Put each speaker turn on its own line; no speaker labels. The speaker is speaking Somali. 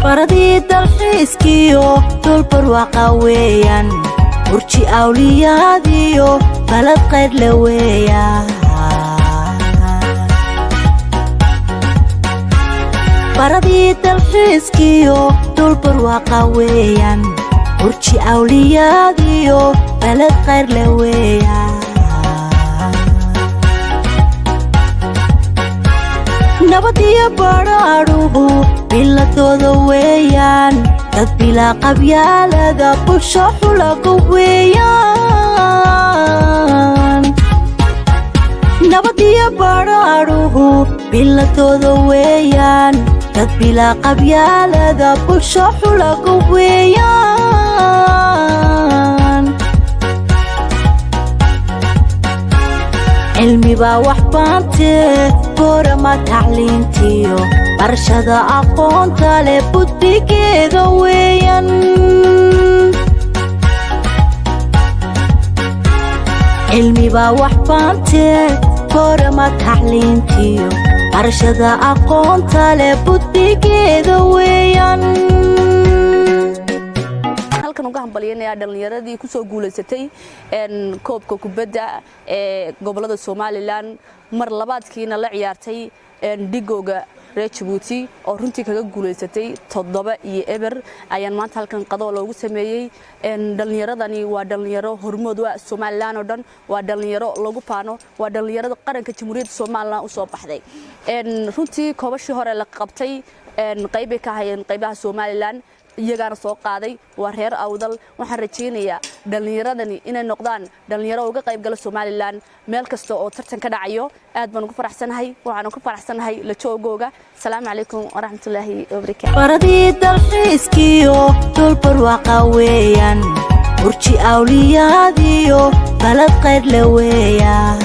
baradii dalxiiskiyo dul barwaaqo weeyaan burji awliyaadiyo balad qayr la weeyaan baradii dalxiiskiyo dul barwaaqo weeyaan burji awliyaadiyo balad qayr la weeyaan nabadiyo badhaadhuhu biladooda weeyaan dad bilaa qabyaalada bulsho xulaga weeyaan nabadiyo badhaadhuhu biladooda weeyaan dad bilaa qabyaalada bulsho xulaga weeyaan cilmi baa wax baantee goorama tacliintiyo barashada aqoonta leh buddigeeda weeyaan cilmi baa wax baantee goorama tacliintiyo barashada aqoonta leh buddigeeda weeyaan
halkan uga hambalyeynaya dhalinyaradii ku soo guuleysatay koobka kubadda ee gobolada Soomaaliland mar labaadkiina la ciyaartay dhigooga reer Djibouti oo runtii kaga guuleysatay 7-0 ayaan maanta halkan qado loogu sameeyay dhalinyaradani waa dhalinyaro hormood waa Soomaaliland oo dhan waa dhalinyaro lagu paano waa dhalinyarada qaranka Jamhuuriyadda Soomaaliland u soo baxday runtii koobashii hore la qabtay qayb ka hayeen qaybaha Soomaaliland iyagana soo qaaday waa reer awdal waxaan rajeynayaa dhalinyaradani inay noqdaan dhalinyaro uga qayb gala Soomaaliland meel kasta oo tartan ka dhacayo aad baan ugu faraxsanahay waxaan ku faraxsanahay la joogooga salaamu calaykum waraxmatullaahi wabarakaatuh
baradii dalxiiskiyo dul barwaaqo weeyaan burji awliyaadiyo balad qayr la weeyaan